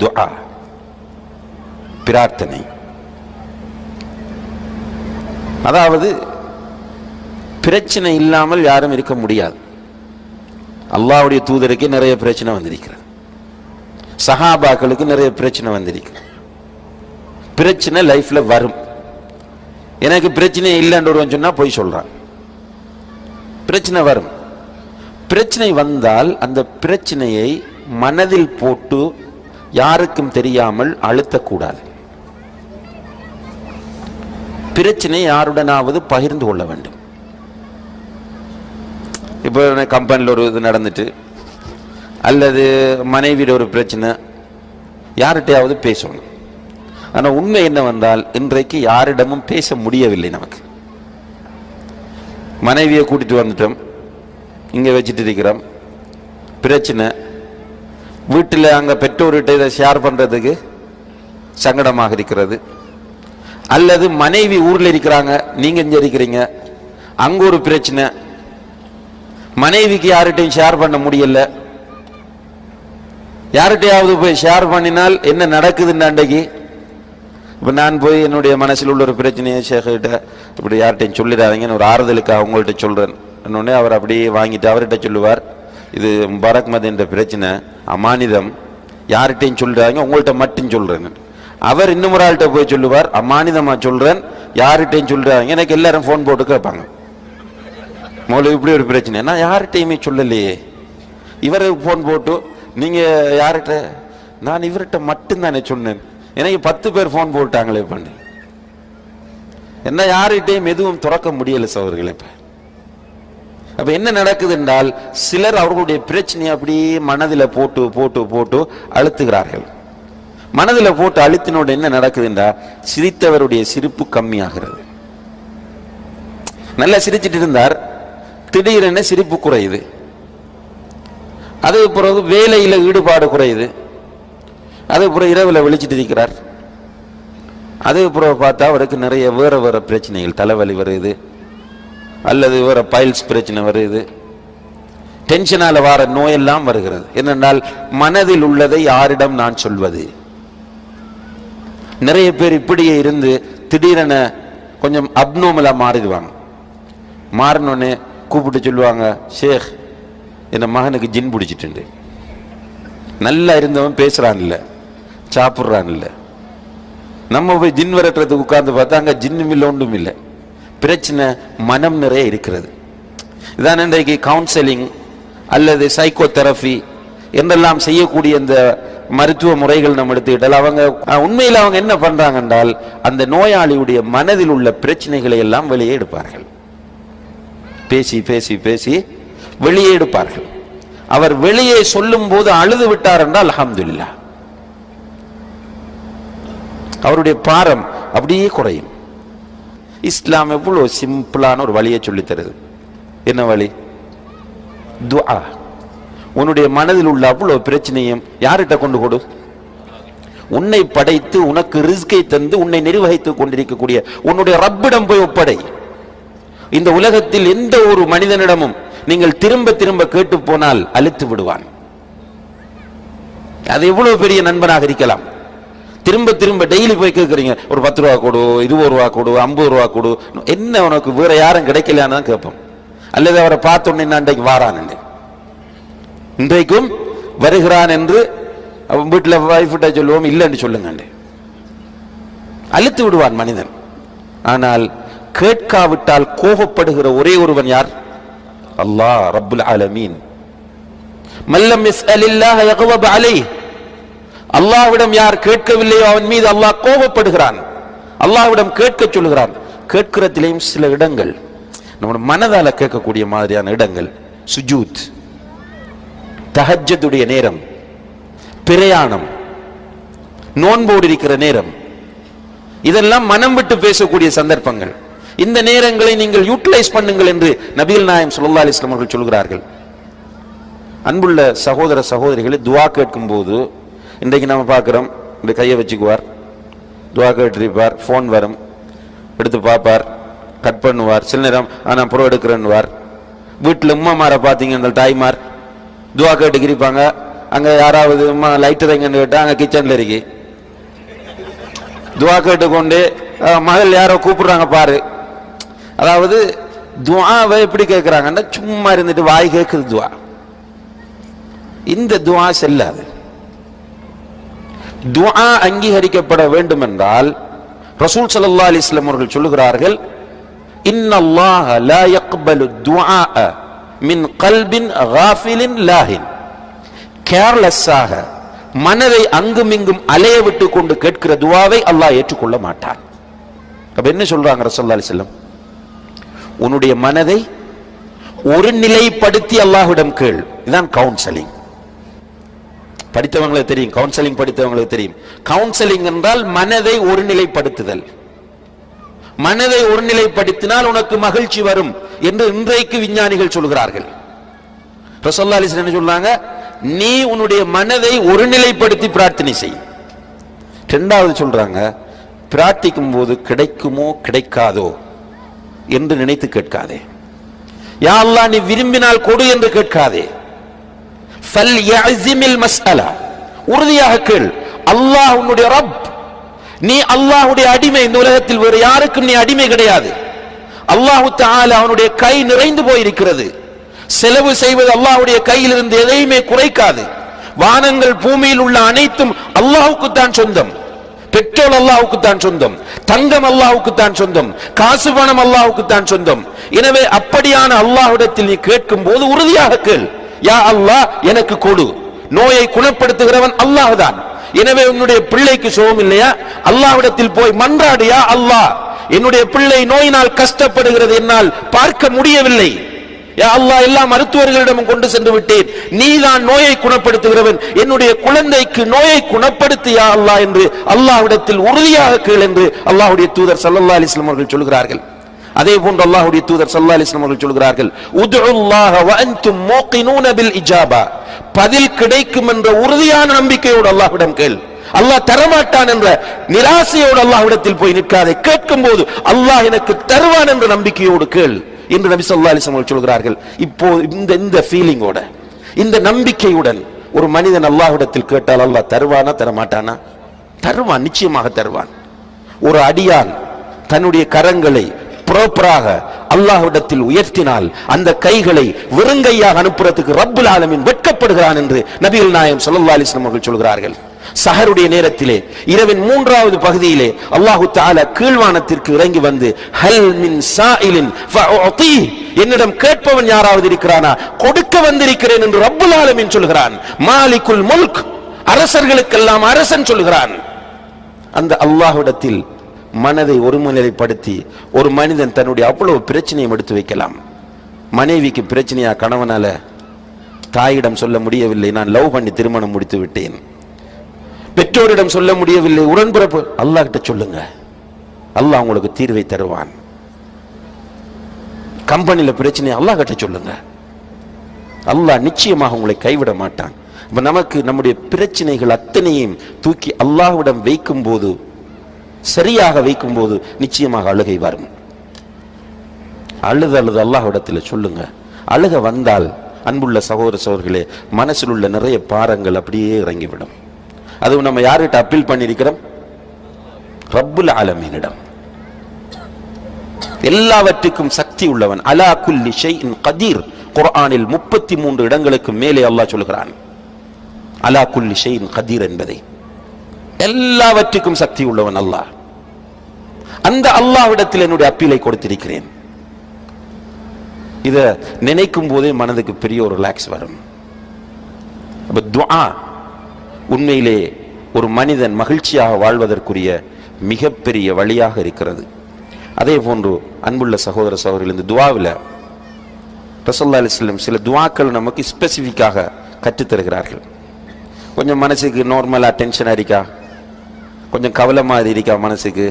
துஆ, பிரார்த்தனை. அதாவது பிரச்சனை இல்லாமல் யாரும் இருக்க முடியாது. அல்லாஹ்வுடைய தூதருக்கு நிறைய பிரச்சனை வந்திருக்கிறது, சஹாபாக்களுக்கு நிறைய பிரச்சனை வந்திருக்கிறது. பிரச்சனை லைஃப்ல வரும். எனக்கு பிரச்சனை இல்லைன்னு சொன்னா போய் சொல்றான். பிரச்சனை வரும். பிரச்சனை வந்தால் அந்த பிரச்சனையை மனதில் போட்டு யாருக்கும் தெரியாமல் அழுத்தக்கூடாது. பிரச்சனை யாருடனாவது பகிர்ந்து கொள்ள வேண்டும். இப்போ கம்பெனியில் ஒரு இது நடந்துட்டு, அல்லது மனைவியில் ஒரு பிரச்சனை, யார்கிட்டையாவது பேசணும். ஆனால் உண்மை என்னவென்றால் இன்றைக்கு யாரிடமும் பேச முடியவில்லை. நமக்கு மனைவியை கூட்டிட்டு வந்துட்டோம், இங்கே வச்சுட்டு இருக்கிறோம், பிரச்சனை. வீட்டில் அங்கே பெற்றோர்கிட்ட இதை ஷேர் பண்ணுறதுக்கு சங்கடமாக இருக்கிறது. அல்லது மனைவி ஊரில் இருக்கிறாங்க, நீங்கள் இங்கே இருக்கிறீங்க, அங்கே ஒரு பிரச்சனை, மனைவிக்கு யார்கிட்டையும் ஷேர் பண்ண முடியல. யார்கிட்டையாவது போய் ஷேர் பண்ணினால் என்ன நடக்குதுன்னு அன்றைக்கு. இப்போ நான் போய் என்னுடைய மனசில் உள்ள ஒரு பிரச்சனையை ஷேக்கிட்ட இப்படி யார்கிட்டையும் சொல்லிடாதீங்கன்னு ஒரு ஆறுதலுக்கு அவங்கள்ட்ட சொல்கிறேன். என்னொன்னே அவர் அப்படியே வாங்கிட்டு அவர்கிட்ட சொல்லுவார், இது முபாரக் மத் என்ற பிரச்சனை அமானிதம், யார்கிட்டையும் சொல்லிடாதீங்க, உங்கள்கிட்ட மட்டும் சொல்கிறேன். அவர் இன்னும் ஒரு ஆள்கிட்ட போய் சொல்லுவார், அமானிதமாக சொல்கிறேன், யார்கிட்டையும் சொல்லிடாதீங்க. எனக்கு எல்லாரும் ஃபோன் போட்டு கேட்பாங்க, முதல்ல இப்படி ஒரு பிரச்சனை, நான் யார்கிட்டையுமே சொல்லலையே. இவருக்கு ஃபோன் போட்டு நீங்கள் யார்கிட்ட, நான் இவர்கிட்ட மட்டும்தானே சொன்னேன், எனக்கு 10 பேர் ஃபோன் போட்டாங்களே பண்ணி, என்ன யார்கிட்டையும் எதுவும் துறக்க முடியலை சகோதரர்களே. அப்ப என்ன நடக்குது என்றால், சிலர் அவர்களுடைய பிரச்சனையை அப்படியே மனதில் போட்டு போட்டு போட்டு அழுத்துகிறார்கள். மனதில் போட்டு அழுத்தினோட என்ன நடக்குது என்றால், சிரித்தவருடைய சிரிப்பு கம்மியாகிறது. நல்லா சிரிச்சிட்டு இருந்தார், திடீரென சிரிப்பு குறையுது. அதுக்கு பிறகு வேலையில் ஈடுபாடு குறையுது. அதுக்கு பிறகு இரவில் விழிச்சிட்டு இருக்கிறார். அதுக்கு பிறகு பார்த்தா அவருக்கு நிறைய வேற வேற பிரச்சனைகள், தலைவலி வருது, அல்லது வேற பைல்ஸ் பிரச்சனை வருது, டென்ஷனால வர நோயெல்லாம் வருகிறது. என்னென்றால் மனதில் உள்ளதை யாரிடம் நான் சொல்வது. நிறைய பேர் இப்படியே இருந்து திடீரென கொஞ்சம் அப்நார்மலா மாறிடுவாங்க. மாறினோன்னு கூப்பிட்டு சொல்லுவாங்க, ஷேக் என் மகனுக்கு ஜின் பிடிச்சிட்டு. நல்லா இருந்தவன் பேசுறான் இல்லை, சாப்பிட்றான் இல்லை. நம்ம போய் ஜின் விரட்டுறதுக்கு உட்கார்ந்து பார்த்தா அங்கே ஜின்னும் இல்லை, ஒன்றும் இல்லை. பிரச்சனை மனம் நிறைய இருக்கிறது. இதான் இன்றைக்கு கவுன்சிலிங் அல்லது சைக்கோ தெரபி என்றெல்லாம் செய்யக்கூடிய இந்த மருத்துவ முறைகள் நம்ம எடுத்துக்கிட்டால், அவங்க உண்மையில் அவங்க என்ன பண்றாங்க என்றால், அந்த நோயாளியுடைய மனதில் உள்ள பிரச்சனைகளை எல்லாம் வெளியே எடுப்பார்கள். பேசி பேசி பேசி வெளியே எடுப்பார்கள். அவர் வெளியே சொல்லும் போது அழுது விட்டார் என்றால் அல்ஹம்துலில்லாஹ், அவருடைய பாரம் அப்படியே குறையும். இஸ்லாம் எவ்வளவு சிம்பிளான ஒரு வழியை சொல்லி தருது. என்ன வழி? துஆ. உன்னுடைய மனதில் உள்ள அவ்வளவு பிரச்சனையும் யார்கிட்ட கொண்டு கொடு? உன்னை படைத்து உனக்கு ரிஸ்கை தந்து உன்னை நிர்வகித்துக் கொண்டிருக்கக்கூடிய உன்னுடைய ரப்பிடம் போய் ஒப்படை. இந்த உலகத்தில் எந்த ஒரு மனிதனிடமும் நீங்கள் திரும்ப திரும்ப கேட்டு போனால் அழுத்து விடுவான். அது எவ்வளவு பெரிய நண்பனாக இருக்கலாம். திரும்ப திரும்ப டெய்லி போய் கேட்குறீங்க, ஒரு 10 ரூபா கொடு, 20 ரூபா கொடு, 50 ரூபா கொடு, என்ன உனக்கு வேற யாரும் கிடைக்கலான்னு தான் கேட்போம். அல்லது அவரை பார்த்தோன்னே அன்றைக்கு வாரான், இன்றைக்கும் வருகிறான் என்று அவன் வீட்டில் வைஃப்கிட்ட சொல்லுவோம், இல்லைன்னு சொல்லுங்க, அழுத்து விடுவான் மனிதன். ஆனால் கேட்காவிட்டால் கோபப்படுகிற ஒரே ஒருவன் யார்? அல்லாஹ் ரப்புல் ஆலமீன். மல்லம் யஸ்அலில்லாஹ யக்தப் அலைஹி. அல்லாஹ்விடம் யார் கேட்கவில்லையோ அவன் மீது அல்லாஹ் கோபப்படுகிறான். அல்லாஹ்விடம் கேட்க சொல்கிறான். கேட்கிறதிலேயும் சில இடங்கள் நம்ம மனதால கேட்கக்கூடிய மாதிரியான இடங்கள், சுஜூத், தஹஜ்ஜுடைய நேரம், பிரயாணம், நோன்போடு இருக்கிற நேரம், இதெல்லாம் மனம் விட்டு பேசக்கூடிய சந்தர்ப்பங்கள். இந்த நேரங்களை நீங்கள் யூட்டிலைஸ் பண்ணுங்கள் என்று நபிகள் நாயகம் ஸல்லல்லாஹு அலைஹி வஸல்லம் அவர்கள் சொல்கிறார்கள். அன்புள்ள சகோதர சகோதரிகளை, துஆ கேட்கும் போது இன்றைக்கு நம்ம பார்க்கிறோம், இந்த கையை வச்சுக்குவார், துஆ கேட்டிருப்பார், ஃபோன் வரும், எடுத்து பார்ப்பார், கட் பண்ணுவார், சில நேரம் நான் புறம் எடுக்கிறேன்னுவார். வீட்டில் உம்மாமாரை பார்த்தீங்க, அந்த தாய்மார் துஆ கேட்டுக்கிருப்பாங்க, அங்க யாராவது லைட்டர் எங்கன்னு கேட்டா அங்க கிச்சன்ல இருக்கு. துவா கேட்டுக்கொண்டு மகள் யாரோ கூப்பிடுறாங்க பாரு. அதாவது துவாவை எப்படி கேட்கிறாங்கன்னா சும்மா இருந்துட்டு வாய் கேட்குது துவா. இந்த துவா செல்லாது. துஆ அங்கீகரிக்கப்பட வேண்டும் என்றால் ரசூல் ஸல்லல்லாஹு அலைஹி வஸல்லம் அவர்கள் சொல்லுகிறார்கள், இன்னல்லாஹ லா யக்பலு துஆ மின் கல்பின் காஃபிலின் லாஹின். கேர்லெஸ்ஸாக மனதை அங்குமிங்கும் அலைய விட்டு கொண்டு கேட்கிற துஆவை அல்லாஹ் ஏற்றுக்கொள்ள மாட்டான். அப்ப என்ன சொல்றாங்க ரசூலுல்லாஹி அலைஹி வஸல்லம்? உன்னுடைய மனதை ஒரு நிலைப்படுத்தி அல்லாஹ்விடம் கேள். இதுதான் கவுன்சிலிங். படித்தவங்களுக்கு தெரியும், கவுன்சிலிங் படித்தவங்களுக்கு தெரியும். கவுன்சிலிங் என்றால் மனதை ஒருநிலைப்படுத்துதல். மனதை ஒருநிலைப்படுத்தினால் உனக்கு மகிழ்ச்சி வரும் என்று இன்றைக்கு விஞ்ஞானிகள் சொல்கிறார்கள். ரசூலுல்லாஹி அலைஹி வஸல்லம் என்ன சொல்றாங்க? நீ உன்னுடைய மனதை ஒருநிலைப்படுத்தி பிரார்த்தனை செய். இரண்டாவது சொல்றாங்க, பிரார்த்திக்கும் போது கிடைக்குமோ கிடைக்காதோ என்று நினைத்து கேட்காதே. யா அல்லாஹ் நீ விரும்பினால் கொடு என்று கேட்காதே. உறுதியாக கேள். அல்லாஹ் உன்னுடைய ரப், நீ அல்லாஹ்வுடைய அடிமை. இந்த உலகத்தில் வேறு யாருக்கும் நீ அடிமை கிடையாது. அல்லாஹ் தஆலா அவனுடைய கை நிறைந்து போயிருக்கிறது. செலவு செய்வது அல்லாஹ்வுடைய கையில் இருந்து எதையுமே குறைக்காது. வானங்கள் பூமியில் உள்ள அனைத்தும் அல்லாஹ்வுக்கு தான் சொந்தம். பெட்ரோல் அல்லாஹ்வுக்கு தான் சொந்தம், தங்கம் அல்லாஹ்வுக்கு தான் சொந்தம், காசு பணம் அல்லாஹ்வுக்கு தான் சொந்தம். எனவே அப்படியான அல்லாஹ்விடத்தில் நீ கேட்கும் போது உறுதியாக கேள். யா அல்லாஹ் எனக்கு கொடு. நோயை குணப்படுத்துகிறவன் அல்லாஹ் தான். எனவே உன்னுடைய பிள்ளைக்கு சுகம் இல்லையா, அல்லாஹ்விடத்தில் போய் மன்றாடு. யா அல்லாஹ் என்னுடைய பிள்ளை நோயினால் கஷ்டப்படுகிறது, என்னால் பார்க்க முடியவில்லை. யா அல்லாஹ் எல்லா மருத்துவர்களிடமும் கொண்டு சென்று விட்டேன், நீதான் நோயை குணப்படுத்துகிறவன், என்னுடைய குழந்தைக்கு நோயை குணப்படுத்து யா அல்லாஹ் என்று அல்லாஹ்விடத்தில் உறுதியாக கேள் என்று அல்லாஹ்வுடைய தூதர் ஸல்லல்லாஹு அலைஹி வஸல்லம் அவர்கள் சொல்கிறார்கள். அதே போன்று அல்லாஹ்வுடைய தூதர் ஸல்லல்லாஹு அலைஹி வஸல்லம் அவர்கள் சொல்கிறார்கள், உதுல்லாஹ வ அன்தும் மூகினூன பில் இஜாபா. பதில் கிடைக்கும் என்ற உறுதியான நம்பிக்கையோடு அல்லாஹ்விடம் கேள். அல்லாஹ் தரமாட்டான் என்ற நிராசையோடு அல்லாஹ்விடத்தில் போய் நிற்காதே. கேட்கும் போது அல்லாஹ் எனக்கு தருவான் என்ற நம்பிக்கையோடு கேள் என்று நபி ஸல்லல்லாஹு அலைஹி வஸல்லம் சொல்கிறார்கள். இப்போ இந்த ஃபீலிங்கோட, இந்த நம்பிக்கையுடன் ஒரு மனிதன் அல்லாஹ்விடத்தில் கேட்டால் அல்லாஹ் தருவானா தரமாட்டானா? தருவான், நிச்சயமாக தருவான். ஒரு அடியான் தன்னுடைய கரங்களை ப்ராப்பராக அல்லாஹ்விடத்தில் உயர்த்தினால் அந்த கைகளை வெறுங்கையாக அனுப்புறதுக்கு ரப்புல் ஆலமீன் வெட்கப்படுகிறான் என்று நபிகள் நாயகம் ஸல்லல்லாஹு அலைஹி வஸல்லம் அவர்கள் சொல்கிறார்கள். சஹருடைய நேரத்திலே இரவின் 3வது பகுதியிலே அல்லாஹு தஆலா கீழ்வானத்திற்கு இறங்கி வந்து ஹல் மின் சாயிலின் ஃபஉதி, என்னிடம் கேட்பவன் யாராவது இருக்கிறானா, கொடுக்க வந்திருக்கிறேன் என்று ரப்புல் ஆலமீன் சொல்கிறான். மாலிகுல் முல்க், அரசர்களுக்கெல்லாம் அரசன் சொல்கிறான். அந்த அல்லாஹ்விடத்தில் மனதை ஒருமுறைப்படுத்தி ஒரு மனிதன் தன்னுடைய அவ்வளவு பிரச்சனையை எடுத்து வைக்கலாம். மனைவிக்கு பிரச்சனையா, கணவனால தாயிடம் சொல்ல முடியவில்லை, நான் லவ் பண்ணி திருமணம் முடித்து விட்டேன். பெற்றோரிடம் சொல்ல முடியவில்லை, உடன்பிறப்பு, அல்லாஹ் கிட்ட சொல்லுங்க, அல்லாஹ் உங்களுக்கு தீர்வை தருவான். கம்பெனியில பிரச்சனை, அல்லாஹ் கிட்ட சொல்லுங்க, அல்லாஹ் நிச்சயமாக உங்களை கைவிட மாட்டான். நமக்கு நம்முடைய பிரச்சனைகள் அத்தனையும் தூக்கி அல்லாஹ்விடம் வைக்கும் போது, சரியாக வைக்கும் போது நிச்சயமாக அழுகை வரும். அழுது அல்லாஹ்விடத்தில் சொல்லுங்க. அழுக வந்தால் அன்புள்ள சகோதர சகோதரிகளே, மனசில் உள்ள நிறைய பாரங்கள் அப்படியே இறங்கிவிடும். அதுவும் நம்ம யார்கிட்ட அப்பீல் பண்ணியிருக்கிறோம்? ரப்புல் ஆலமீனிடம். எல்லாவற்றுக்கும் சக்தி உள்ளவன். அலா குல்லி ஷைஇன் கதீர். குர்ஆனில் 33 இடங்களுக்கு மேலே அல்லாஹ் சொல்கிறான் அலா குல்லி ஷைஇன் கதீர் என்பதை. எல்லாவற்றுக்கும் சக்தி உள்ளவன் அல்லாஹ். அந்த அல்லாஹ்விடத்தில் என்னுடைய அப்பீலை கொடுத்திருக்கிறேன். இத நினைக்கும் போதே மனதுக்கு பெரிய ஒரு ரிலாக்ஸ் வரும். அப்ப துஆ உண்மையிலே ஒரு மனிதன் மகிழ்ச்சியாக வாழ்வதற்குரிய மிகப்பெரிய வழியாக இருக்கிறது. அதே போன்று அன்புள்ள சகோதர சகோதரிகள், இந்த துஆவில் ரசூலுல்லாஹி அலைஹி வஸல்லம் சில துஆக்கள் நமக்கு ஸ்பெசிஃபிக்காக கற்றுத்தருகிறார்கள். கொஞ்சம் மனசுக்கு நார்மலாக டென்ஷனாக இருக்கா, கொஞ்சம் கவலை மாதிரி இருக்கா மனசுக்கு,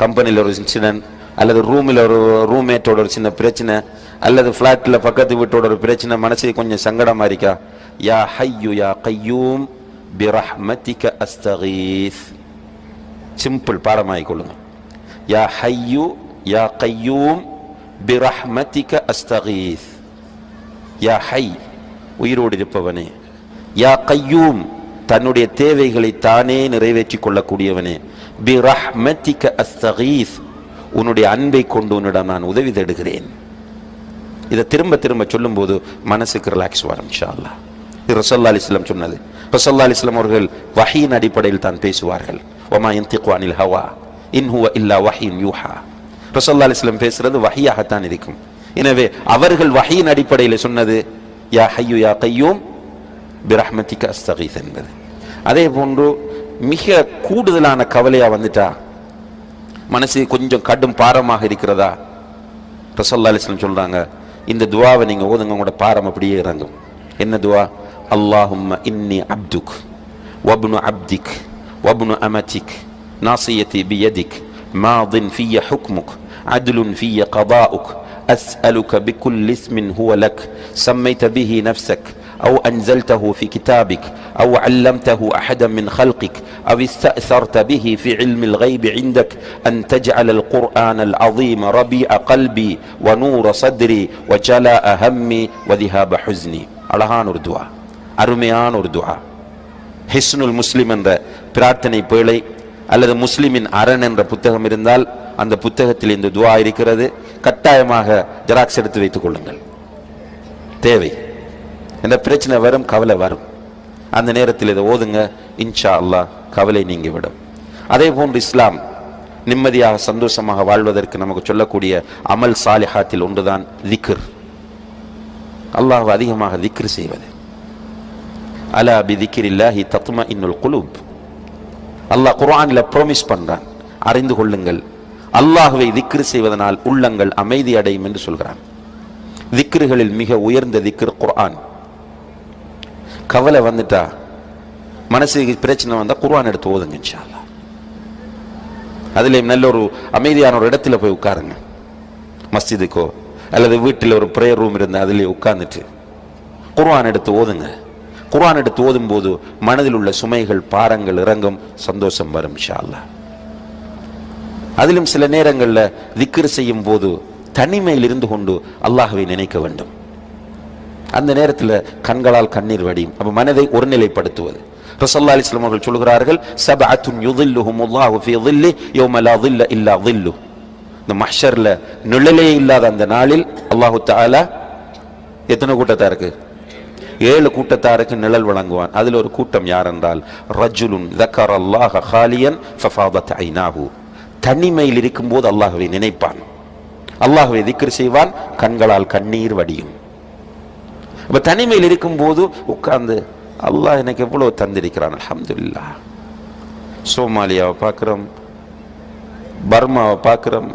கம்பெனியில் ஒரு இன்சிடென்ட், அல்லது ரூமில் ஒரு ரூம்மேட்டோட ஒரு சின்ன பிரச்சனை, அல்லது ஃப்ளாட்டில் பக்கத்து வீட்டோட ஒரு பிரச்சனை, மனசுக்கு கொஞ்சம் சங்கடமாக இருக்கா, யா ஹய்யு யா கய்யூம் பிரஹ்மதிக அஸ்தகீஸ். சிம்பிள் பாடமாகிக் கொள்ளுங்க. யா ஹய்யு யா கய்யூம் பிரஹ்மதிக அஸ்தகீஸ். யா ஹை, உயிரோடு இருப்பவனே, யா கையூம், தன்னுடைய தேவைகளை தானே நிறைவேற்றிக் கொள்ளக்கூடியவனே, பி ரஹ்மத்திக அஸ்தகீஸ், உன்னுடைய அன்பை கொண்டு உன்னிடம் நான் உதவி தேடுகிறேன். இதை திரும்ப திரும்ப சொல்லும் போது மனசுக்கு ரிலாக்ஸ் வரும் இன்ஷா அல்லாஹ். இது ரசூலுல்லாஹி அலைஹி வஸல்லம் சொன்னது. ரசூலுல்லாஹி அலைஹி வஸல்லம் அவர்கள் வஹீயின் அடிப்படையில் தான் பேசுவார்கள். வமா யன்திகு அனில் ஹவா இன் ஹுவ இல்லா வஹீன் யூஹா. ரசூலுல்லாஹி அலைஹி வஸல்லம் பேசுறது வஹீயாகத்தான் இருக்கும். எனவே அவர்கள் வஹீயின் அடிப்படையில் சொன்னது யா ஹய்யு யா கையூம் பிரஹ்மத்திக அஸ்தகீஸ் என்பது. அதே போன்று மிக கூடுதலான கவலையா வந்துட்டா, மனசு கொஞ்சம் கடும் பாரமாக இருக்கிறதா, ரசூலுல்லாஹி அலைஹி வஸல்லம் சொல்றாங்க, இந்த துவாவை நீங்க ஓதுங்க, உங்களோட பாரம் அப்படியே இறங்கும். என்ன துவா? அல்லாஹும்ம இன்னி அப்துக் வப்னு அப்திக் வப்னு அமதிக் நாசியதி பியதிக் மாதின் ஃபிய ஹுக்முக் அத்லுன் ஃபிய கதாஉக் أسألك بكل اسم هو لك سميت به نفسك أو أنزلته في كتابك أو علمته أحدا من خلقك أو استأثرت به في علم الغيب عندك أن تجعل القرآن العظيم ربيع قلبي ونور صدري وجلاء همي وذهاب حزني. அழகான ஒரு துஆ, அருமையான ஒரு துஆ. ஹிஸ்னுல் முஸ்லிம் என்ற பிரார்த்தனை பேழை அல்லது முஸ்லிமின் அரண் என்ற புத்தகம் இருந்தால் அந்த புத்தகத்தில் இந்த துஆ இருக்கிறது. கட்டாயமாக ஜெராக்ஸ் எடுத்து வைத்துக் கொள்ளுங்கள். தேவை, இந்த பிரச்சனை வரும், கவலை வரும், அந்த நேரத்தில் இதை ஓதுங்க, இன்ஷா அல்லாஹ் கவலை நீங்கிவிடும். அதே போன்று இஸ்லாம் நிம்மதியாக சந்தோஷமாக வாழ்வதற்கு நமக்கு சொல்லக்கூடிய அமல் சாலிஹாத்தில் ஒன்றுதான் திக்ர். அல்லாஹ் அதிகமாக திக்ர் செய்வது. அலா பி திக்ரில்லாஹி தத்மஇன்னுல் குலூப். அல்லாஹ் குர்ஆனில் ப்ராமிஸ் பண்றான், அறிந்து கொள்ளுங்கள், அல்லாஹ்வை திக்ர் செய்வதனால் உள்ளங்கள் அமைதி அடையும் என்று சொல்கிறான். திக்ருகளில் மிக உயர்ந்த திக்ர் குர்ஆன். கவலை வந்துட்டா, மனசுக்கு பிரச்சனை வந்தா குர்ஆன் எடுத்து ஓதுங்க இன்ஷா அல்லாஹ். அதுலேயும் நல்ல ஒரு அமைதியான ஒரு இடத்துல போய் உட்காருங்க, மஸ்ஜிதுக்கோ அல்லது வீட்டில் ஒரு ப்ரேயர் ரூம் இருந்தால் அதிலே உட்கார்ந்துட்டு குர்ஆன் எடுத்து ஓதுங்க. குர்ஆன் எடுத்து ஓதும் போது மனதில் உள்ள சுமைகள் பாரங்கள் இறங்கும், சந்தோஷம் வரும் இன்ஷா அல்லாஹ். அதிலும் சில நேரங்களில் திக்ர் செய்யும் போது தனிமையில் இருந்து கொண்டு அல்லாஹ்வை நினைக்க வேண்டும். அந்த நேரத்தில் கண்களால் கண்ணீர் வடியும். அப்ப மனதை ஒருநிலைப்படுத்துவது. ரசூலுல்லாஹி அலைஹி வஸல்லம் அவர்கள் சொல்கிறார்கள், சபஅத்துன் யுதில்லுஹுமுல்லாஹு ஃபீ ظில்லி யௌம லா ظில்ல இல்லா ظில்லு. இந்த மஹ்ஷர்ல நிழலே இல்லாத அந்த நாளில் அல்லாஹ் தஆலா எத்தனை கூட்டத்தாருக்கு? 7 கூட்டத்தாருக்கு நிழல் வழங்குவான். அதில் ஒரு கூட்டம் யார் என்றால், ரஜுலுன் ذكرல்லாஹ خاليا ففاضت عيناه. தனிமையில் இருக்கும்போது அல்லாஹ்வை நினைப்பான், அல்லாஹ்வை திக்ர் செய்வான், கண்களால் கண்ணீர் வடியும். அப்ப தனிமையில் இருக்கும்போது உட்கார்ந்து அல்லாஹ் எனக்கு எவ்வளவு தந்திருக்கிறான், அல்ஹம்துலில்லாஹ். சோமாலியாவை பார்க்கிறோம், பர்மாவை பார்க்கிறோம்,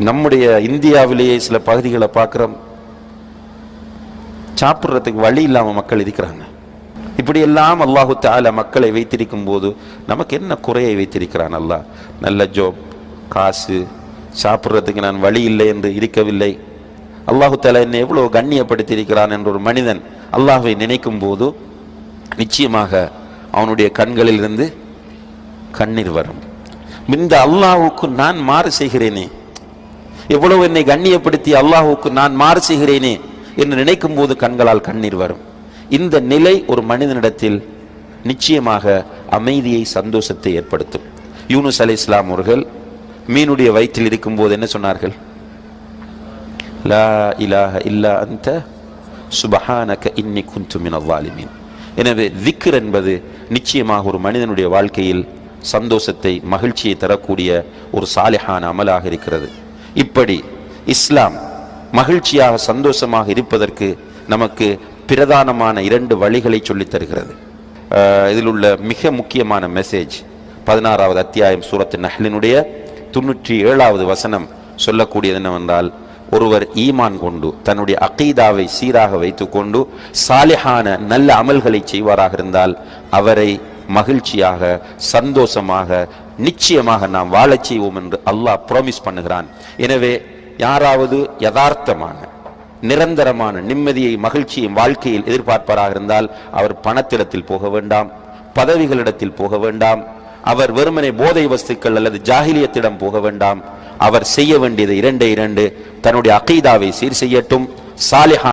நம்முடைய இந்தியாவிலேயே சில பகுதிகளை பார்க்கிறோம், சாப்பிட்றதுக்கு வழி இல்லாம மக்கள் இருக்கிறாங்க. இப்படி எல்லாம் அல்லாஹு தஆலா மக்களை வைத்திருக்கும் போது நமக்கு என்ன குறையை வைத்திருக்கிறான் அல்லாஹ்? நல்ல ஜோப், காசு, சாப்பிட்றதுக்கு நான் வழி இல்லை என்று இருக்கவில்லை. அல்லாஹு தஆலா என்னை எவ்வளவு கண்ணியப்படுத்தி இருக்கிறான் என்ற ஒரு மனிதன் அல்லாஹ்வை நினைக்கும் போது நிச்சயமாக அவனுடைய கண்களில் இருந்து கண்ணீர் வரும். இந்த அல்லாஹ்வுக்கு நான் மாறு செய்கிறேனே, எவ்வளவு என்னை கண்ணியப்படுத்தி அல்லாஹ்வுக்கு நான் மாறு செய்கிறேனே என்று நினைக்கும் போது கண்களால் கண்ணீர் வரும். இந்த நிலை ஒரு மனிதனிடத்தில் நிச்சயமாக அமைதியை, சந்தோஷத்தை ஏற்படுத்தும். யூனுஸ் அலைஹிஸ்ஸலாம் அவர்கள் மீனுடைய வயிற்றில் இருக்கும் போது என்ன சொன்னார்கள்? லா இலாஹ இல்லா அன்த சுப்ஹானக இன்னி குன்து மினல் ஸாலிமீன். எனவே திக்ர் என்பது நிச்சயமாக ஒரு மனிதனுடைய வாழ்க்கையில் சந்தோஷத்தை, மகிழ்ச்சியை தரக்கூடிய ஒரு சாலிஹான அமலாக இருக்கிறது. இப்படி இஸ்லாம் மகிழ்ச்சியாக சந்தோஷமாக இருப்பதற்கு நமக்கு பிரதானமான 2 வழிகளை சொல்லித் தருகிறது. இதில் உள்ள மிக முக்கியமான மெசேஜ் 16வது அத்தியாயம் சூரத்து நஹ்லினுடைய 97வது வசனம் சொல்லக்கூடியது என்னவென்றால், ஒருவர் ஈமான் கொண்டு தன்னுடைய அகீதாவை சீராக வைத்துக்கொண்டு சாலிஹான நல்ல அமல்களை செய்வாராக இருந்தால் அவரை மகிழ்ச்சியாக, சந்தோஷமாக, நிச்சயமாக நாம் வாழச் செய்வோம் என்று அல்லாஹ் ப்ராமிஸ் பண்ணுகிறான். எனவே யாராவது யதார்த்தமான நிரந்தரமான நிம்மதியை, மகிழ்ச்சியை வாழ்க்கையில் எதிர்பார்ப்பராக இருந்தால் அவர் பணத்திடத்தில் போக வேண்டாம், பதவிகளிடத்தில் போக வேண்டாம், அவர் வெறுமனே போதை வஸ்துக்கள் அல்லது ஜாஹிலியத்திடம் போக வேண்டாம். அவர் செய்ய வேண்டியது 2 தன்னுடைய அகீதாவை சீர் செய்யட்டும், சாலிஹான